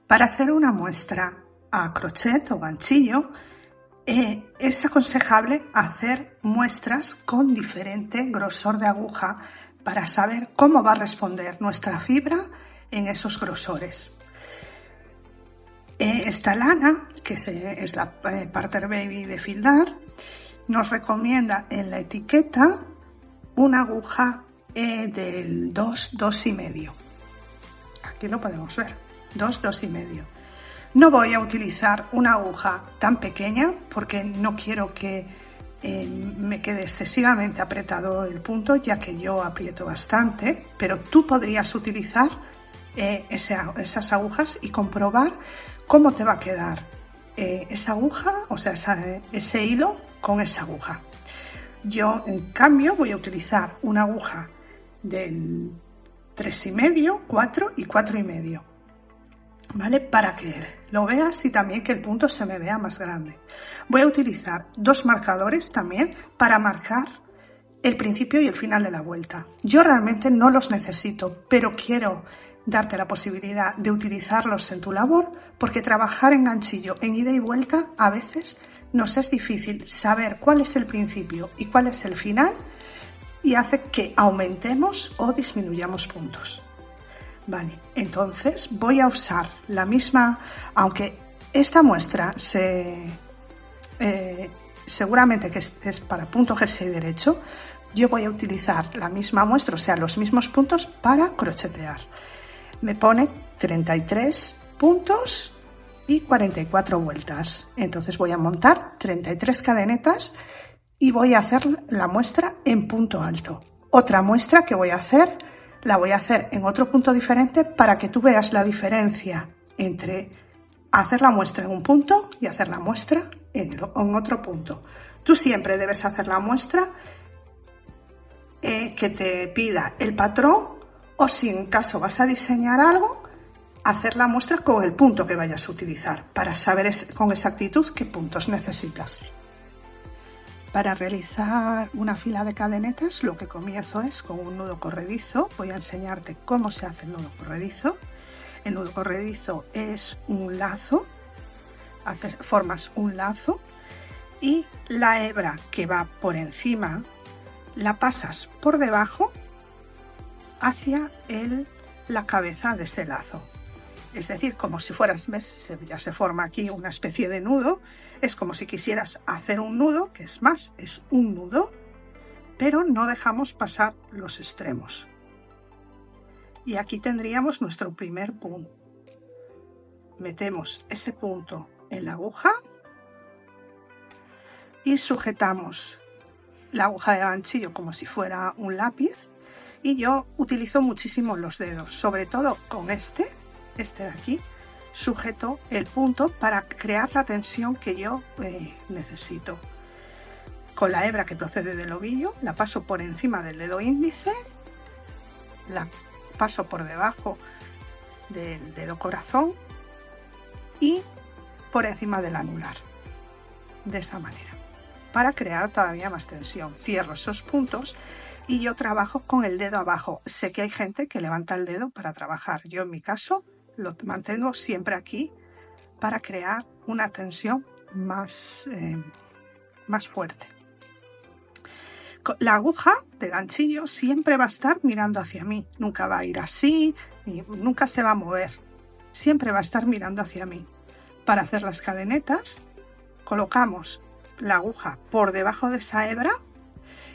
Para hacer una muestra a crochet o ganchillo, es aconsejable hacer muestras con diferente grosor de aguja para saber cómo va a responder nuestra fibra en esos grosores. Esta lana, que es la Partner Baby de Fildar, nos recomienda en la etiqueta una aguja del 2, 2,5. Aquí lo podemos ver, 2, 2,5. No voy a utilizar una aguja tan pequeña porque no quiero que me quede excesivamente apretado el punto, ya que yo aprieto bastante, pero tú podrías utilizar esas agujas y comprobar cómo te va a quedar esa aguja, o sea, ese hilo con esa aguja. Yo, en cambio, voy a utilizar una aguja del 3,5, 4 y 4,5. ¿Vale? Para que lo veas y también que el punto se me vea más grande. Voy a utilizar dos marcadores también para marcar el principio y el final de la vuelta. Yo realmente no los necesito, pero quiero darte la posibilidad de utilizarlos en tu labor, porque trabajar en ganchillo en ida y vuelta a veces nos es difícil saber cuál es el principio y cuál es el final, y hace que aumentemos o disminuyamos puntos. Vale, entonces voy a usar la misma, aunque esta muestra seguramente que es para punto jersey derecho, yo voy a utilizar la misma muestra, o sea, los mismos puntos para crochetear. Me pone 33 puntos y 44 vueltas. Entonces voy a montar 33 cadenetas y voy a hacer la muestra en punto alto. Otra muestra que voy a hacer, la voy a hacer en otro punto diferente para que tú veas la diferencia entre hacer la muestra en un punto y hacer la muestra en otro punto. Tú siempre debes hacer la muestra que te pida el patrón, o si en caso vas a diseñar algo, hacer la muestra con el punto que vayas a utilizar para saber con exactitud qué puntos necesitas. Para realizar una fila de cadenetas, lo que comienzo es con un nudo corredizo. Voy a enseñarte cómo se hace el nudo corredizo. El nudo corredizo es un lazo, formas un lazo y la hebra que va por encima la pasas por debajo hacia la cabeza de ese lazo. Es decir, como si fueras, ¿ves? Ya se forma aquí una especie de nudo. Es como si quisieras hacer un nudo, que es más, es un nudo, pero no dejamos pasar los extremos. Y aquí tendríamos nuestro primer punto. Metemos ese punto en la aguja y sujetamos la aguja de ganchillo como si fuera un lápiz. Y yo utilizo muchísimo los dedos, sobre todo con este de aquí, sujeto el punto para crear la tensión que yo necesito. Con la hebra que procede del ovillo, la paso por encima del dedo índice, la paso por debajo del dedo corazón y por encima del anular, de esa manera, para crear todavía más tensión. Cierro esos puntos y yo trabajo con el dedo abajo. Sé que hay gente que levanta el dedo para trabajar. Yo en mi caso lo mantengo siempre aquí para crear una tensión más fuerte. La aguja de ganchillo siempre va a estar mirando hacia mí. Nunca va a ir así, nunca se va a mover. Siempre va a estar mirando hacia mí. Para hacer las cadenetas, colocamos la aguja por debajo de esa hebra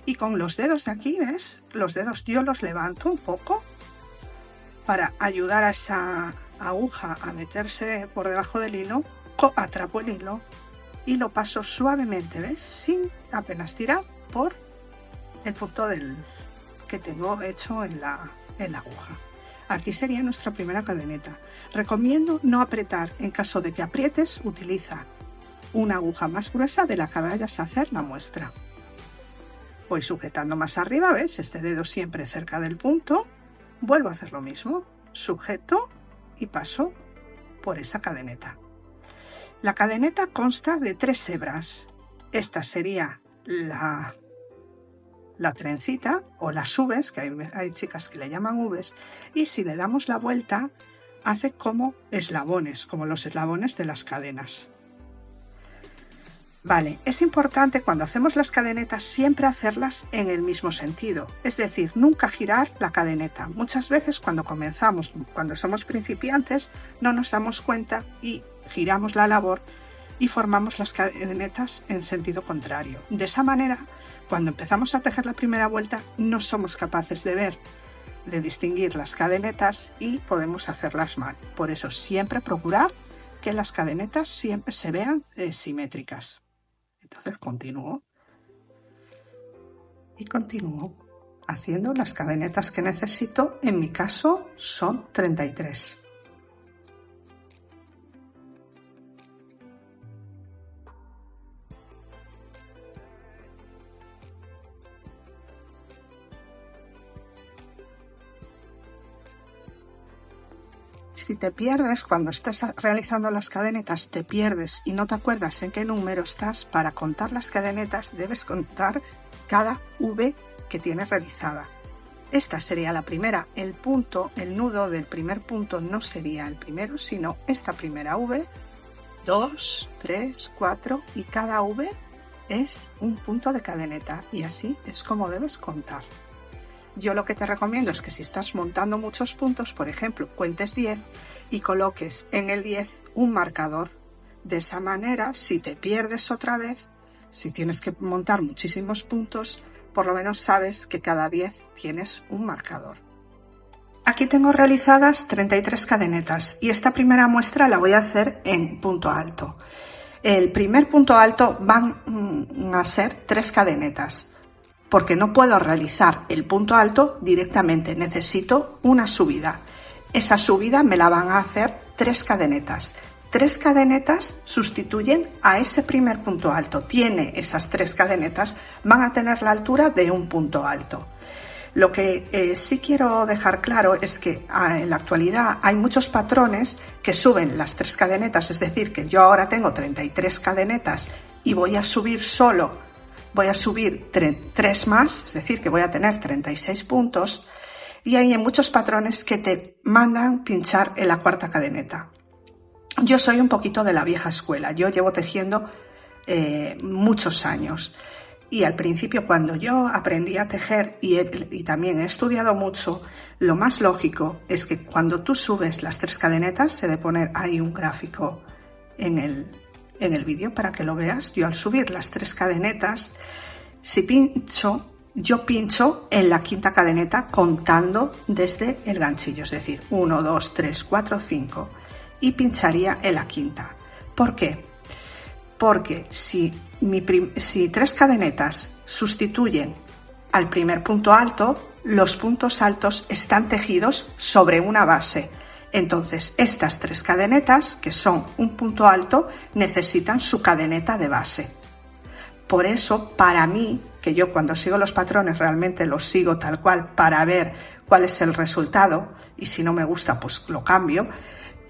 y con los dedos de aquí, ¿ves? Los dedos yo los levanto un poco para ayudar a esa aguja a meterse por debajo del hilo. Atrapo el hilo y lo paso suavemente, ¿ves? Sin apenas tirar por el punto que tengo hecho en la aguja. Aquí sería nuestra primera cadeneta. Recomiendo no apretar. En caso de que aprietes, utiliza una aguja más gruesa de la que vayas a hacer la muestra. Voy sujetando más arriba, ¿ves? Este dedo siempre cerca del punto. Vuelvo a hacer lo mismo. Sujeto y paso por esa cadeneta. La cadeneta consta de 3 hebras. Esta sería la trencita o las V's, que hay chicas que le llaman V's, y si le damos la vuelta hace como eslabones, como los eslabones de las cadenas. Vale, es importante cuando hacemos las cadenetas siempre hacerlas en el mismo sentido, es decir, nunca girar la cadeneta. Muchas veces cuando comenzamos, cuando somos principiantes, no nos damos cuenta y giramos la labor y formamos las cadenetas en sentido contrario. De esa manera, cuando empezamos a tejer la primera vuelta, no somos capaces de distinguir las cadenetas y podemos hacerlas mal. Por eso siempre procurar que las cadenetas siempre se vean simétricas. Entonces continúo haciendo las cadenetas que necesito. En mi caso son 33. Si te pierdes cuando estás realizando las cadenetas, te pierdes y no te acuerdas en qué número estás, para contar las cadenetas debes contar cada V que tienes realizada. Esta sería la primera. El punto, el nudo del primer punto no sería el primero, sino esta primera V, 2, 3, 4 y cada V es un punto de cadeneta y así es como debes contar. Yo lo que te recomiendo es que si estás montando muchos puntos, por ejemplo, cuentes 10 y coloques en el 10 un marcador. De esa manera, si te pierdes otra vez, si tienes que montar muchísimos puntos, por lo menos sabes que cada 10 tienes un marcador. Aquí tengo realizadas 33 cadenetas y esta primera muestra la voy a hacer en punto alto. El primer punto alto van a ser 3 cadenetas. Porque no puedo realizar el punto alto directamente, necesito una subida. Esa subida me la van a hacer 3 cadenetas. 3 cadenetas sustituyen a ese primer punto alto. Tiene esas 3 cadenetas, van a tener la altura de un punto alto. Lo que sí quiero dejar claro es que en la actualidad hay muchos patrones que suben las 3 cadenetas, es decir, que yo ahora tengo 33 cadenetas y voy a subir 3 más, es decir, que voy a tener 36 puntos, y hay muchos patrones que te mandan pinchar en la cuarta cadeneta. Yo soy un poquito de la vieja escuela, yo llevo tejiendo muchos años y al principio cuando yo aprendí a tejer y también he estudiado mucho, lo más lógico es que cuando tú subes las 3 cadenetas, se debe poner ahí un gráfico en el vídeo para que lo veas. Yo al subir las 3 cadenetas, yo pincho en la quinta cadeneta contando desde el ganchillo, es decir, 1, 2, 3, 4, 5 y pincharía en la quinta. ¿Por qué? Porque si 3 cadenetas sustituyen al primer punto alto, los puntos altos están tejidos sobre una base. Entonces, estas 3 cadenetas, que son un punto alto, necesitan su cadeneta de base. Por eso, para mí, que yo cuando sigo los patrones realmente los sigo tal cual para ver cuál es el resultado, y si no me gusta, pues lo cambio,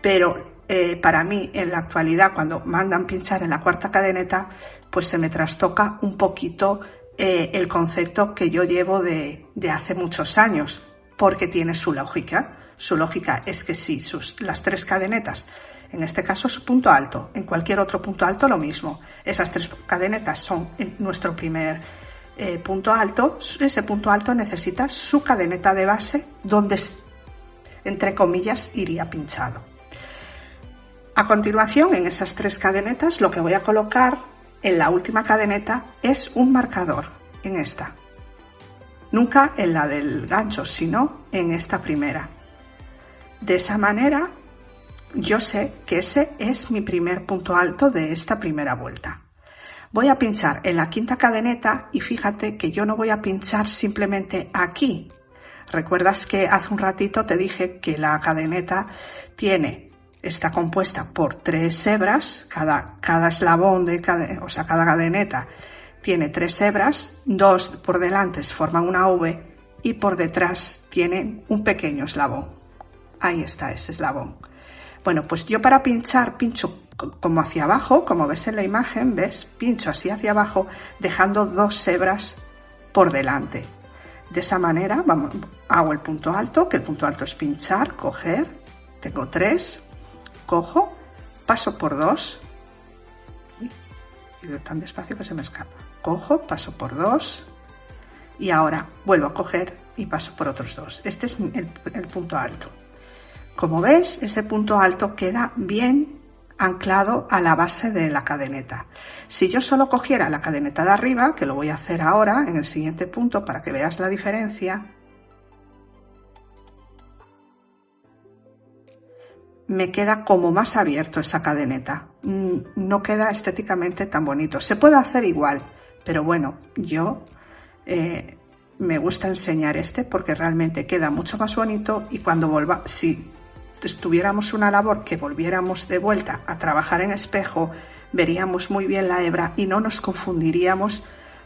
pero para mí, en la actualidad, cuando mandan pinchar en la cuarta cadeneta, pues se me trastoca un poquito el concepto que yo llevo de hace muchos años, porque tiene su lógica. Su lógica es que si las 3 cadenetas, en este caso es punto alto, en cualquier otro punto alto lo mismo, esas 3 cadenetas son en nuestro primer punto alto, ese punto alto necesita su cadeneta de base donde, entre comillas, iría pinchado. A continuación, en esas 3 cadenetas, lo que voy a colocar en la última cadeneta es un marcador, en esta. Nunca en la del gancho, sino en esta primera. De esa manera, yo sé que ese es mi primer punto alto de esta primera vuelta. Voy a pinchar en la quinta cadeneta y fíjate que yo no voy a pinchar simplemente aquí. ¿Recuerdas que hace un ratito te dije que la cadeneta está compuesta por 3 hebras, cada eslabón cada cadeneta tiene 3 hebras, 2 por delante forman una V y por detrás tienen un pequeño eslabón. Ahí está ese eslabón. Bueno, pues yo para pinchar, pincho como hacia abajo, como ves en la imagen, ¿ves? Pincho así hacia abajo, dejando 2 hebras por delante. De esa manera hago el punto alto, que el punto alto es pinchar, coger, tengo 3, cojo, paso por 2, y tan despacio que se me escapa, cojo, paso por 2 y ahora vuelvo a coger y paso por otros 2. Este es el punto alto. Como ves, ese punto alto queda bien anclado a la base de la cadeneta. Si yo solo cogiera la cadeneta de arriba, que lo voy a hacer ahora en el siguiente punto para que veas la diferencia, me queda como más abierto esa cadeneta, no queda estéticamente tan bonito. Se puede hacer igual, pero bueno, yo me gusta enseñar este porque realmente queda mucho más bonito, y cuando si tuviéramos una labor que volviéramos de vuelta a trabajar en espejo, veríamos muy bien la hebra y no nos confundiríamos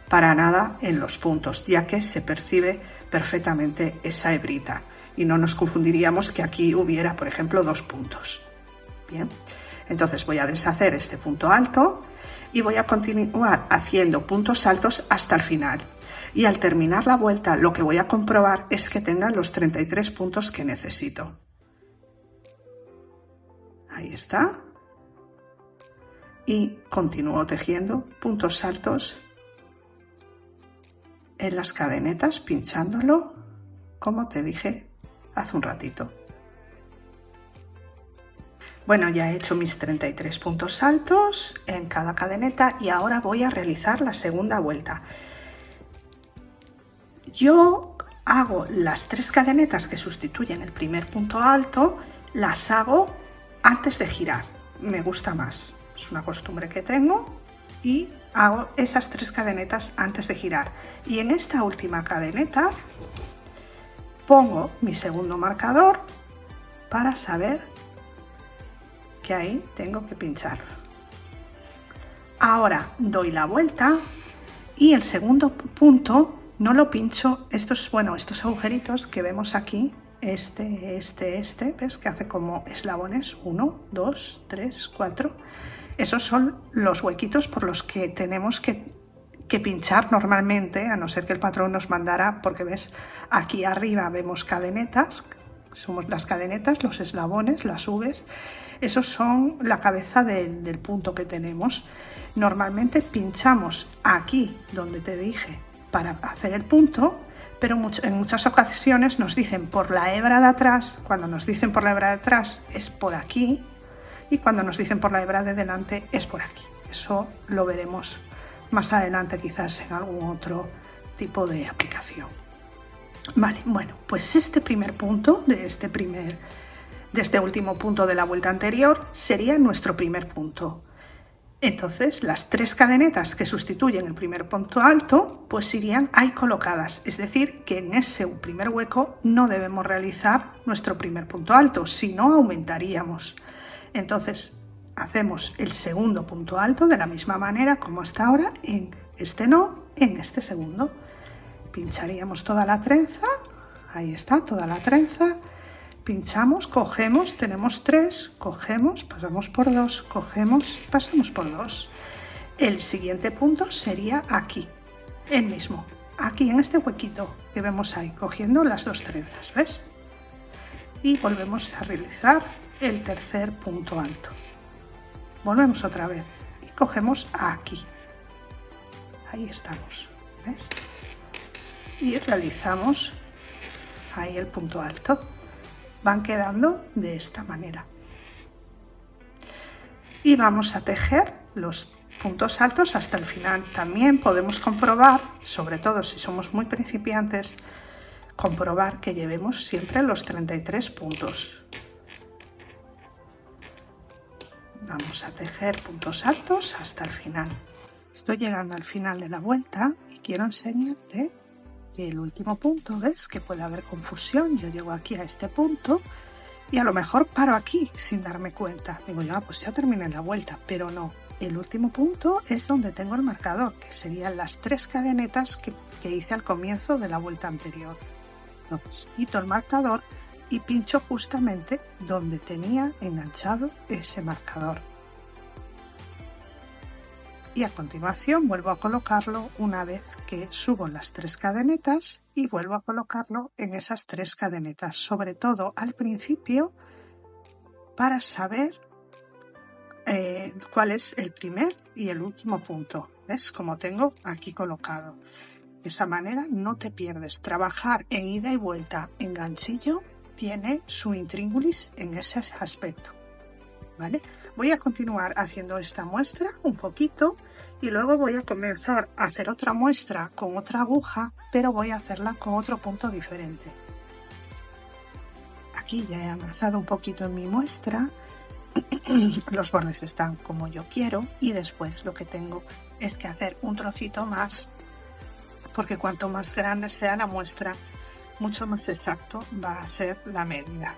para nada en los puntos, ya que se percibe perfectamente esa hebrita y no nos confundiríamos que aquí hubiera, por ejemplo, 2 puntos. Bien, entonces voy a deshacer este punto alto y voy a continuar haciendo puntos altos hasta el final. Y al terminar la vuelta, lo que voy a comprobar es que tengan los 33 puntos que necesito. Ahí está. Y continúo tejiendo puntos altos en las cadenetas, pinchándolo, como te dije hace un ratito. Bueno, ya he hecho mis 33 puntos altos en cada cadeneta y ahora voy a realizar la segunda vuelta. Yo hago las 3 cadenetas que sustituyen el primer punto alto, las hago antes de girar. Me gusta más, es una costumbre que tengo, y hago esas 3 cadenetas antes de girar. Y en esta última cadeneta pongo mi segundo marcador para saber que ahí tengo que pinchar. Ahora doy la vuelta y el segundo punto no lo pincho. Estos agujeritos que vemos aquí, ¿ves? Que hace como eslabones, 1, 2, 3, 4. Esos son los huequitos por los que tenemos que pinchar normalmente, a no ser que el patrón nos mandara, porque ves, aquí arriba vemos cadenetas, somos las cadenetas, los eslabones, las V's, esos son la cabeza del punto que tenemos. Normalmente pinchamos aquí donde te dije para hacer el punto, pero en muchas ocasiones nos dicen por la hebra de atrás. Cuando nos dicen por la hebra de atrás es por aquí, y cuando nos dicen por la hebra de delante es por aquí. Eso lo veremos más adelante, quizás en algún otro tipo de aplicación. Vale, bueno, pues este primer punto de este último punto de la vuelta anterior sería nuestro primer punto. Entonces las 3 cadenetas que sustituyen el primer punto alto pues irían ahí colocadas, es decir, que en ese primer hueco no debemos realizar nuestro primer punto alto, si no aumentaríamos. Entonces hacemos el segundo punto alto de la misma manera como hasta ahora, en este no, en este segundo. Pincharíamos toda la trenza, ahí está, toda la trenza, pinchamos, cogemos, tenemos 3, cogemos, pasamos por 2, cogemos, pasamos por 2. El siguiente punto sería aquí, el mismo, aquí en este huequito que vemos ahí, cogiendo las 2 trenzas, ¿ves? Y volvemos a realizar el tercer punto alto. Volvemos otra vez y cogemos aquí. Ahí estamos, ¿ves? Y realizamos ahí el punto alto. Van quedando de esta manera. Y vamos a tejer los puntos altos hasta el final. También podemos comprobar, sobre todo si somos muy principiantes, comprobar que llevemos siempre los 33 puntos. Vamos a tejer puntos altos hasta el final. Estoy llegando al final de la vuelta y quiero enseñarte que el último punto, ¿ves? Que puede haber confusión. Yo llego aquí a este punto y a lo mejor paro aquí sin darme cuenta. Digo yo, pues ya terminé la vuelta, pero no. El último punto es donde tengo el marcador, que serían las 3 cadenetas que hice al comienzo de la vuelta anterior. Entonces quito el marcador y pincho justamente donde tenía enganchado ese marcador. Y a continuación vuelvo a colocarlo una vez que subo las 3 cadenetas y vuelvo a colocarlo en esas 3 cadenetas. Sobre todo al principio para saber cuál es el primer y el último punto. ¿Ves? Como tengo aquí colocado. De esa manera no te pierdes. Trabajar en ida y vuelta en ganchillo tiene su intríngulis en ese aspecto. ¿Vale? Voy a continuar haciendo esta muestra un poquito y luego voy a comenzar a hacer otra muestra con otra aguja, pero voy a hacerla con otro punto diferente. Aquí ya he avanzado un poquito en mi muestra. Los bordes están como yo quiero y después lo que tengo es que hacer un trocito más, porque cuanto más grande sea la muestra, mucho más exacto va a ser la medida.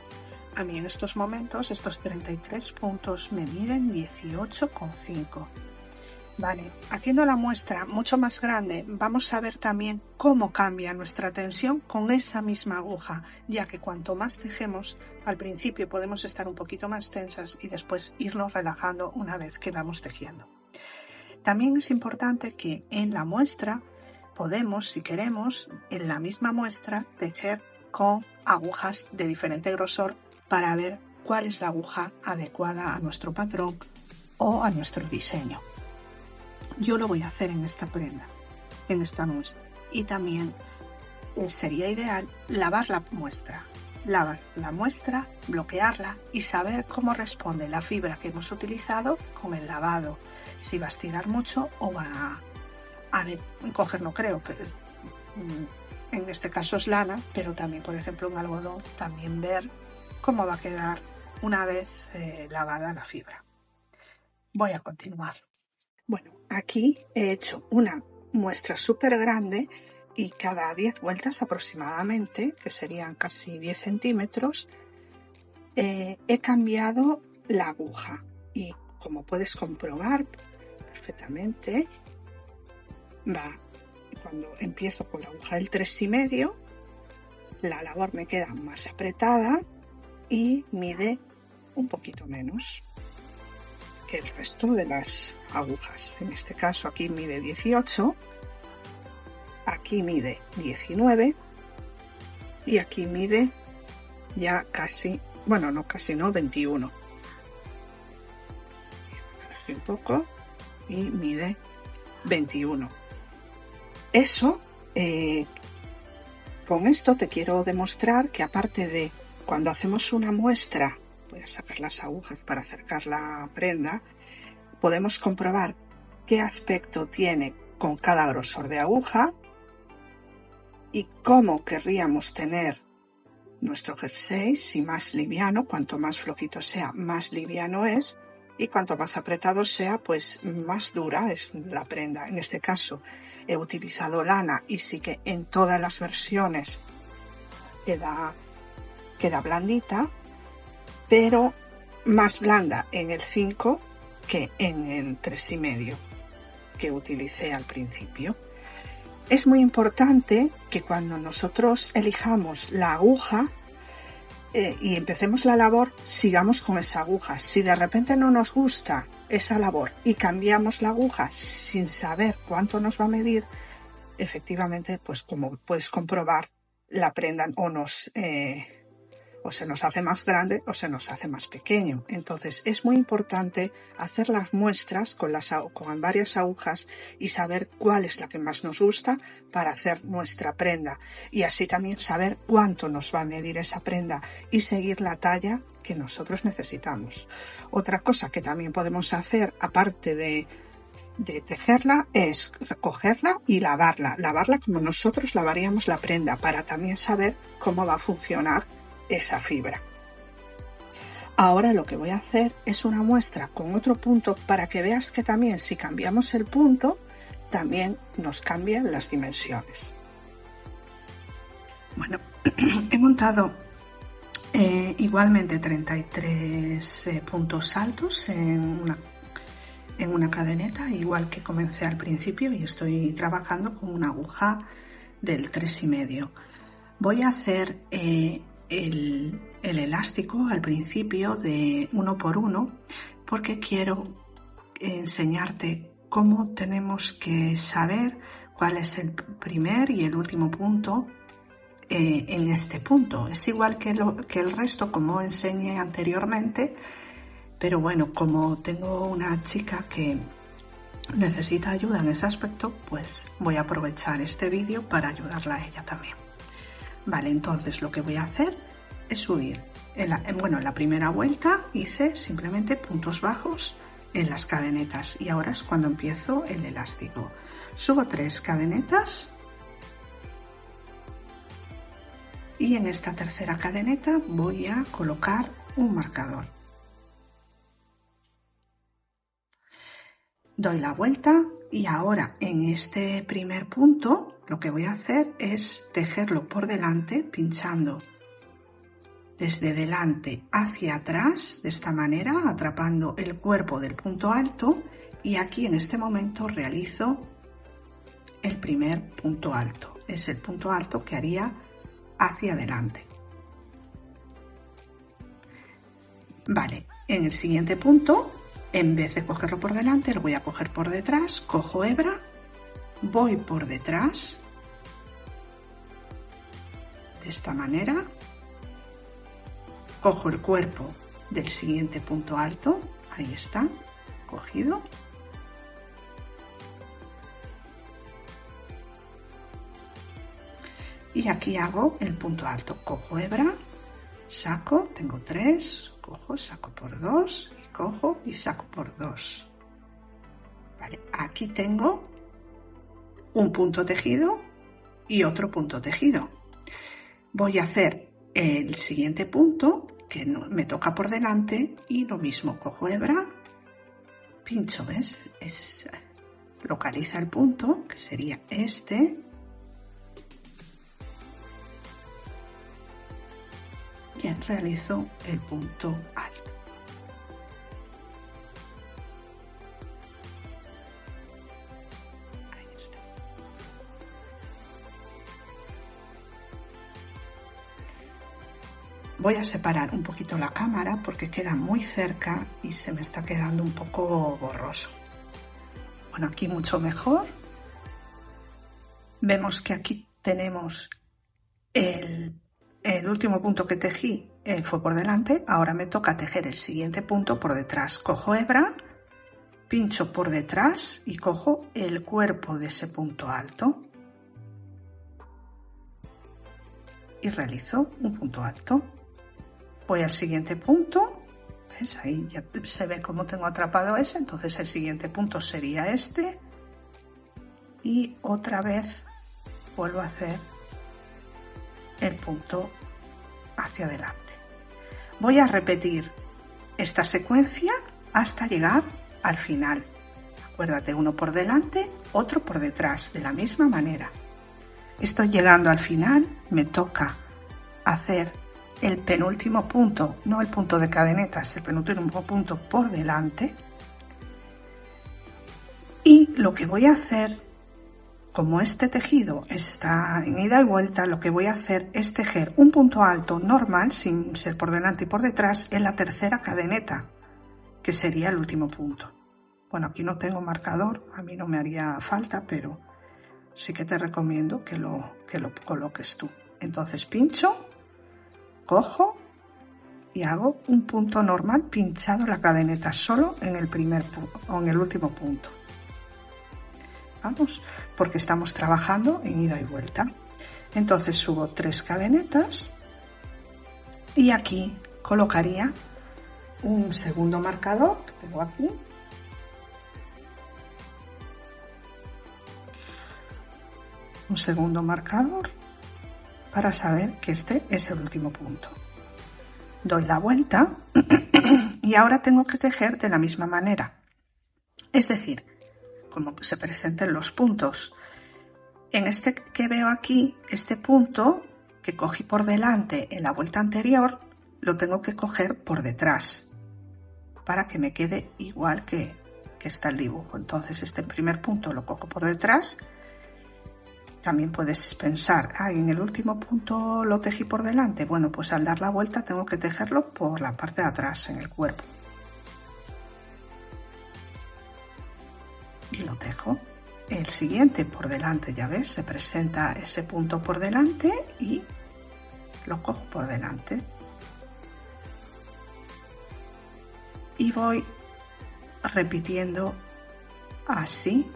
A mí en estos momentos estos 33 puntos me miden 18,5. Vale, haciendo la muestra mucho más grande vamos a ver también cómo cambia nuestra tensión con esa misma aguja, ya que cuanto más tejemos, al principio podemos estar un poquito más tensas y después irnos relajando una vez que vamos tejiendo. También es importante que en la muestra podemos, si queremos, en la misma muestra tejer con agujas de diferente grosor para ver cuál es la aguja adecuada a nuestro patrón o a nuestro diseño. Yo lo voy a hacer en esta prenda, en esta muestra. Y también sería ideal lavar la muestra. Lavar la muestra, bloquearla y saber cómo responde la fibra que hemos utilizado con el lavado. Si va a estirar mucho o va a encoger, no creo, pero en este caso es lana, pero también, por ejemplo, en algodón, también ver cómo va a quedar una vez lavada la fibra. Voy a continuar. Bueno, aquí he hecho una muestra súper grande y cada 10 vueltas aproximadamente, que serían casi 10 centímetros, he cambiado la aguja y como puedes comprobar perfectamente, cuando empiezo con la aguja del 3,5, la labor me queda más apretada y mide un poquito menos que el resto de las agujas. En este caso aquí mide 18, aquí mide 19 y aquí mide ya casi, bueno, no casi, no, 21. Aquí un poco y mide 21. Eso, con esto te quiero demostrar que aparte de cuando hacemos una muestra, voy a sacar las agujas para acercar la prenda, podemos comprobar qué aspecto tiene con cada grosor de aguja y cómo querríamos tener nuestro jersey, si más liviano, cuanto más flojito sea, más liviano es, y cuanto más apretado sea, pues más dura es la prenda. En este caso he utilizado lana y sí que en todas las versiones queda blandita, pero más blanda en el 5 que en el 3,5 que utilicé al principio. Es muy importante que cuando nosotros elijamos la aguja y empecemos la labor, sigamos con esa aguja. Si de repente no nos gusta esa labor y cambiamos la aguja sin saber cuánto nos va a medir, efectivamente, pues como puedes comprobar, la prenda o se nos hace más grande o se nos hace más pequeño. Entonces es muy importante hacer las muestras con varias agujas y saber cuál es la que más nos gusta para hacer nuestra prenda, y así también saber cuánto nos va a medir esa prenda y seguir la talla que nosotros necesitamos. Otra cosa que también podemos hacer, aparte de tejerla, es recogerla y lavarla como nosotros lavaríamos la prenda, para también saber cómo va a funcionar esa fibra. Ahora lo que voy a hacer es una muestra con otro punto para que veas que también si cambiamos el punto también nos cambian las dimensiones. Bueno, he montado igualmente 33 puntos altos en una cadeneta, igual que comencé al principio, y estoy trabajando con una aguja del 3,5. Voy a hacer el elástico al principio de 1 por 1 porque quiero enseñarte cómo tenemos que saber cuál es el primer y el último punto en este punto. Es igual que el resto, como enseñé anteriormente, pero bueno, como tengo una chica que necesita ayuda en ese aspecto, pues voy a aprovechar este vídeo para ayudarla a ella también. Vale, entonces lo que voy a hacer es subir. En la primera vuelta hice simplemente puntos bajos en las cadenetas y ahora es cuando empiezo el elástico. Subo 3 cadenetas y en esta tercera cadeneta voy a colocar un marcador. Doy la vuelta y ahora en este primer punto lo que voy a hacer es tejerlo por delante pinchando desde delante hacia atrás de esta manera, atrapando el cuerpo del punto alto, y aquí en este momento realizo el primer punto alto. Es el punto alto que haría hacia adelante. Vale, en el siguiente punto, en vez de cogerlo por delante, lo voy a coger por detrás, cojo hebra, voy por detrás, de esta manera, cojo el cuerpo del siguiente punto alto, ahí está, cogido, y aquí hago el punto alto, cojo hebra, saco, tengo 3, cojo, saco por 2 y cojo y saco por 2. Vale, aquí tengo un punto tejido y otro punto tejido. Voy a hacer el siguiente punto que me toca por delante y lo mismo, cojo hebra, pincho, ¿ves? Localiza el punto, que sería este, y realizo el punto alto. Ahí está. Voy a separar un poquito la cámara porque queda muy cerca y se me está quedando un poco borroso. Bueno, aquí mucho mejor. Vemos que aquí tenemos el último punto que tejí, fue por delante. Ahora me toca tejer el siguiente punto por detrás. Cojo hebra, pincho por detrás y cojo el cuerpo de ese punto alto y realizo un punto alto. Voy al siguiente punto, ¿ves? Ahí ya se ve cómo tengo atrapado ese, entonces el siguiente punto sería este y otra vez vuelvo a hacer el punto hacia adelante. Voy a repetir esta secuencia hasta llegar al final. Acuérdate, uno por delante, otro por detrás, de la misma manera. Estoy llegando al final, me toca hacer el penúltimo punto, no el punto de cadenetas, el penúltimo punto por delante. Y lo que voy a hacer, como este tejido está en ida y vuelta, lo que voy a hacer es tejer un punto alto normal, sin ser por delante y por detrás, en la tercera cadeneta, que sería el último punto. Bueno, aquí no tengo marcador, a mí no me haría falta, pero sí que te recomiendo que lo coloques tú. Entonces pincho, cojo y hago un punto normal pinchado la cadeneta solo en el primer punto o en el último punto. Vamos, porque estamos trabajando en ida y vuelta. Entonces subo 3 cadenetas y aquí colocaría un segundo marcador que tengo aquí. Un segundo marcador para saber que este es el último punto. Doy la vuelta y ahora tengo que tejer de la misma manera. Es decir, como se presenten los puntos. En este que veo aquí, este punto que cogí por delante en la vuelta anterior, lo tengo que coger por detrás para que me quede igual que está el dibujo. Entonces este primer punto lo cojo por detrás. También puedes pensar, en el último punto lo tejí por delante. Bueno, pues al dar la vuelta tengo que tejerlo por la parte de atrás, en el cuerpo. Y lo tejo. El siguiente por delante, ya ves, se presenta ese punto por delante y lo cojo por delante y voy repitiendo así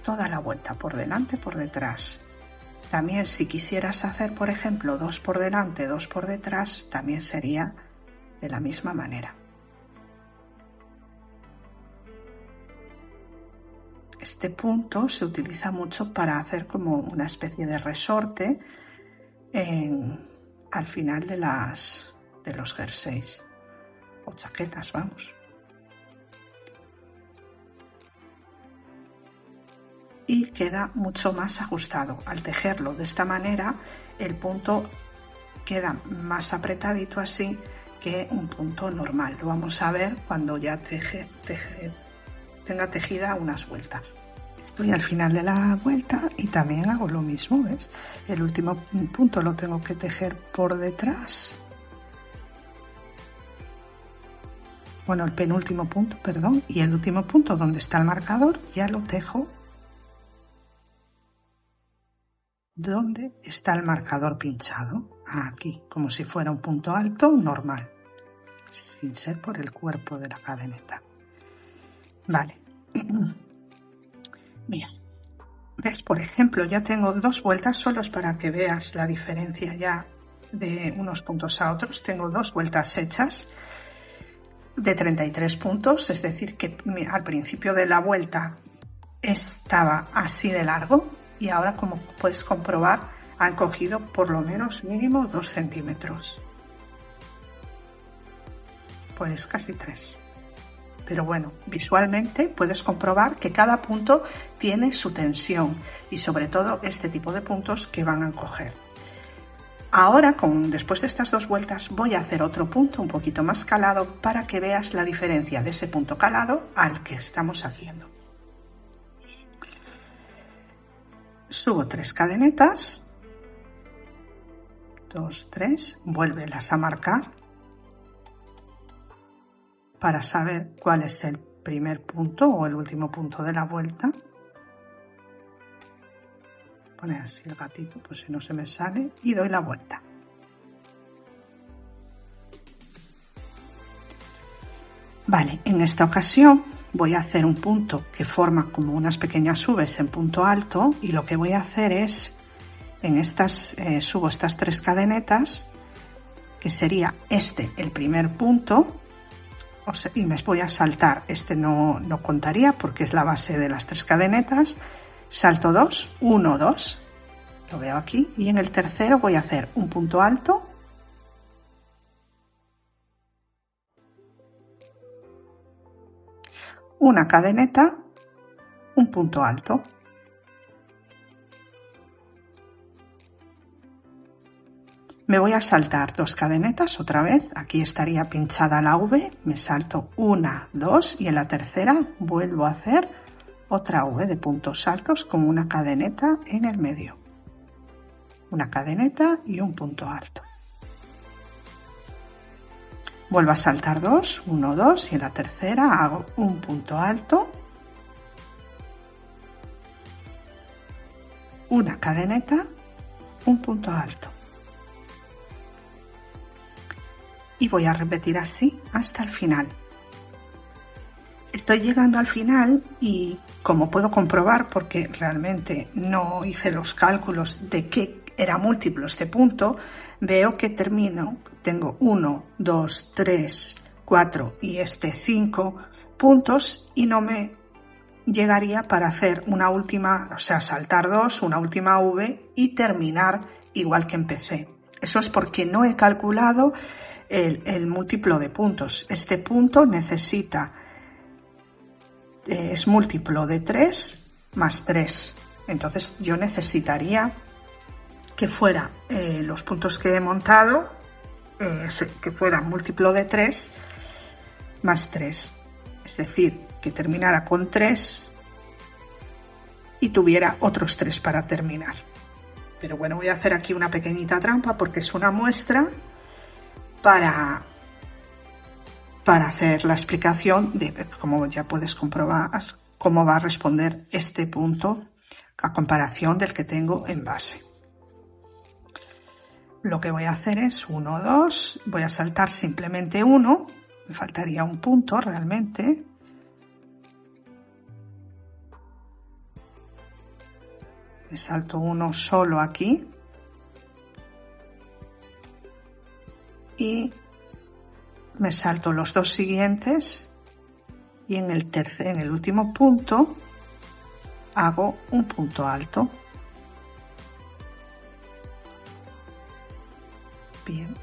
toda la vuelta, por delante, por detrás. También si quisieras hacer, por ejemplo, 2 por delante, 2 por detrás, también sería de la misma manera. Este punto se utiliza mucho para hacer como una especie de resorte al final de los jerseys o chaquetas, vamos. Y queda mucho más ajustado. Al tejerlo de esta manera, el punto queda más apretadito así que un punto normal. Lo vamos a ver cuando ya tenga tejida unas vueltas. Estoy al final de la vuelta y también hago lo mismo, ¿ves? El último punto lo tengo que tejer por detrás. Bueno, el penúltimo punto, perdón, y el último punto donde está el marcador ya lo tejo donde está el marcador pinchado, aquí, como si fuera un punto alto normal, sin ser por el cuerpo de la cadeneta. Vale. Mira, ves, por ejemplo, ya tengo 2 vueltas, solo es para que veas la diferencia ya de unos puntos a otros. Tengo 2 vueltas hechas de 33 puntos, es decir, que al principio de la vuelta estaba así de largo y ahora, como puedes comprobar, han cogido por lo menos mínimo 2 centímetros. Pues casi 3. Pero bueno, visualmente puedes comprobar que cada punto tiene su tensión y sobre todo este tipo de puntos que van a coger. Ahora, después de estas 2 vueltas, voy a hacer otro punto un poquito más calado para que veas la diferencia de ese punto calado al que estamos haciendo. Subo 3 cadenetas, 2, 3, vuélvelas a marcar para saber cuál es el primer punto o el último punto de la vuelta. Poner así el gatito, pues si no se me sale, y doy la vuelta. Vale, en esta ocasión voy a hacer un punto que forma como unas pequeñas V's en punto alto y lo que voy a hacer es, subo estas 3 cadenetas, que sería el primer punto, y me voy a saltar, no contaría porque es la base de las 3 cadenetas, salto 2, 1, 2, lo veo aquí, y en el tercero voy a hacer un punto alto, una cadeneta, un punto alto. Me voy a saltar 2 cadenetas otra vez, aquí estaría pinchada la V, me salto 1, 2 y en la tercera vuelvo a hacer otra V de puntos altos con una cadeneta en el medio. Una cadeneta y un punto alto. Vuelvo a saltar 2, 1, 2 y en la tercera hago un punto alto, una cadeneta, un punto alto. Y voy a repetir así hasta el final. Estoy llegando al final y, como puedo comprobar, porque realmente no hice los cálculos de qué era múltiplo este punto, veo que tengo 1, 2, 3, 4 y 5 puntos y no me llegaría para hacer una última, o sea, saltar 2, una última V y terminar igual que empecé. Eso es porque no he calculado el múltiplo de puntos. Este punto es múltiplo de 3 más 3. Entonces yo necesitaría que fuera los puntos que he montado, que fueran múltiplo de 3 más 3. Es decir, que terminara con 3 y tuviera otros 3 para terminar. Pero bueno, voy a hacer aquí una pequeñita trampa porque es una muestra para hacer la explicación de cómo ya puedes comprobar cómo va a responder este punto a comparación del que tengo en base. lo que voy a hacer es 1, 2, voy a saltar simplemente uno, me faltaría un punto realmente. Me salto uno solo aquí y me salto los dos siguientes y en el último punto hago un punto alto. Bien,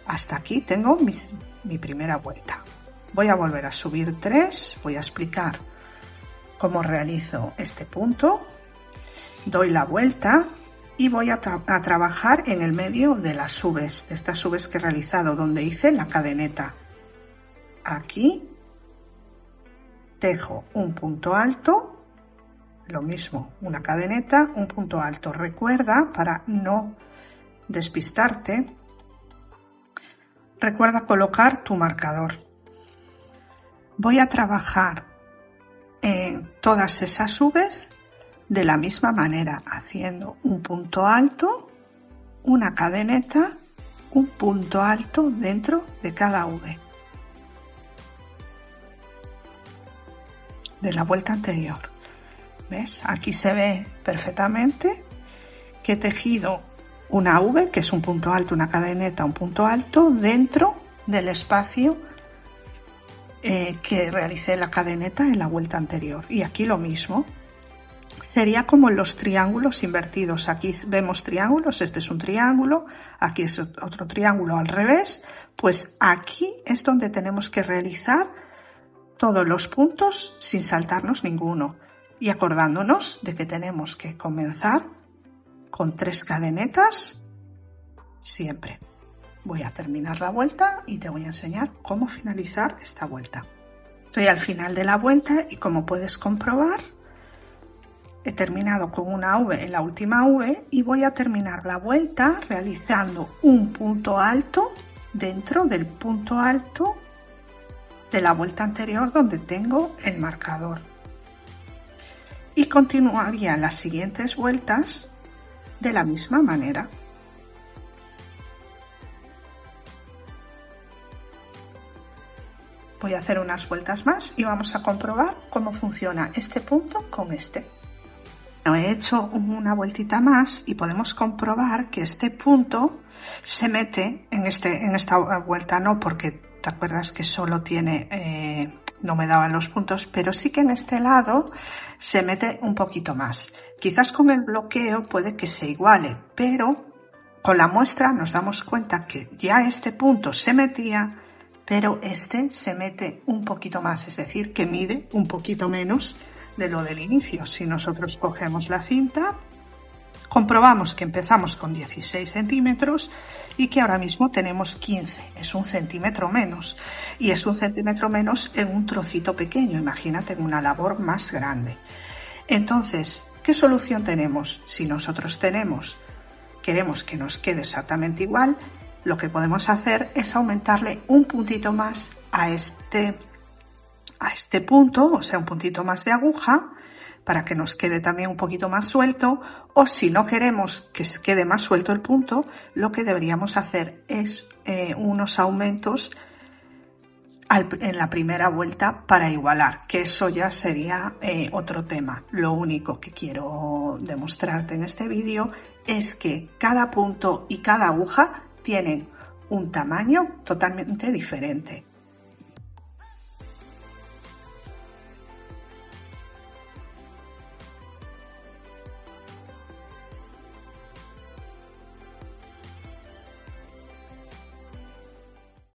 hasta aquí tengo mi primera vuelta. Voy a volver a subir 3, voy a explicar cómo realizo este punto, doy la vuelta y voy a trabajar en el medio de las V's, de estas V's que he realizado, donde hice la cadeneta. Aquí tejo un punto alto, lo mismo, una cadeneta, un punto alto. Recuerda, para no despistarte, recuerda colocar tu marcador. Voy a trabajar en todas esas V's de la misma manera, haciendo un punto alto, una cadeneta, un punto alto dentro de cada V de la vuelta anterior. ¿Ves? Aquí se ve perfectamente que he tejido una V, que es un punto alto, una cadeneta, un punto alto dentro del espacio que realicé la cadeneta en la vuelta anterior. Y aquí lo mismo. Sería como los triángulos invertidos. Aquí vemos triángulos, este es un triángulo, aquí es otro triángulo al revés. Pues aquí es donde tenemos que realizar todos los puntos sin saltarnos ninguno. Y acordándonos de que tenemos que comenzar con 3 cadenetas siempre. Voy a terminar la vuelta y te voy a enseñar cómo finalizar esta vuelta. Estoy al final de la vuelta y como puedes comprobar, he terminado con una V en la última V y voy a terminar la vuelta realizando un punto alto dentro del punto alto de la vuelta anterior donde tengo el marcador. Y continuaría las siguientes vueltas de la misma manera. Voy a hacer unas vueltas más y vamos a comprobar cómo funciona este punto con este. He hecho una vueltita más y podemos comprobar que este punto se mete en esta vuelta, no porque te acuerdas que solo tiene, no me daban los puntos, pero sí que en este lado se mete un poquito más. Quizás con el bloqueo puede que se iguale, pero con la muestra nos damos cuenta que ya este punto se metía, pero este se mete un poquito más, es decir, que mide un poquito menos de lo del inicio. Si nosotros cogemos la cinta, comprobamos que empezamos con 16 centímetros y que ahora mismo tenemos 15, es 1 centímetro menos, y es 1 centímetro menos en un trocito pequeño, imagínate en una labor más grande. Entonces, ¿qué solución tenemos? Si nosotros queremos que nos quede exactamente igual, lo que podemos hacer es aumentarle un puntito más a este punto, o sea, un puntito más de aguja, para que nos quede también un poquito más suelto, o si no queremos que se quede más suelto el punto, lo que deberíamos hacer es unos aumentos en la primera vuelta para igualar, que eso ya sería otro tema. Lo único que quiero demostrarte en este vídeo es que cada punto y cada aguja tienen un tamaño totalmente diferente.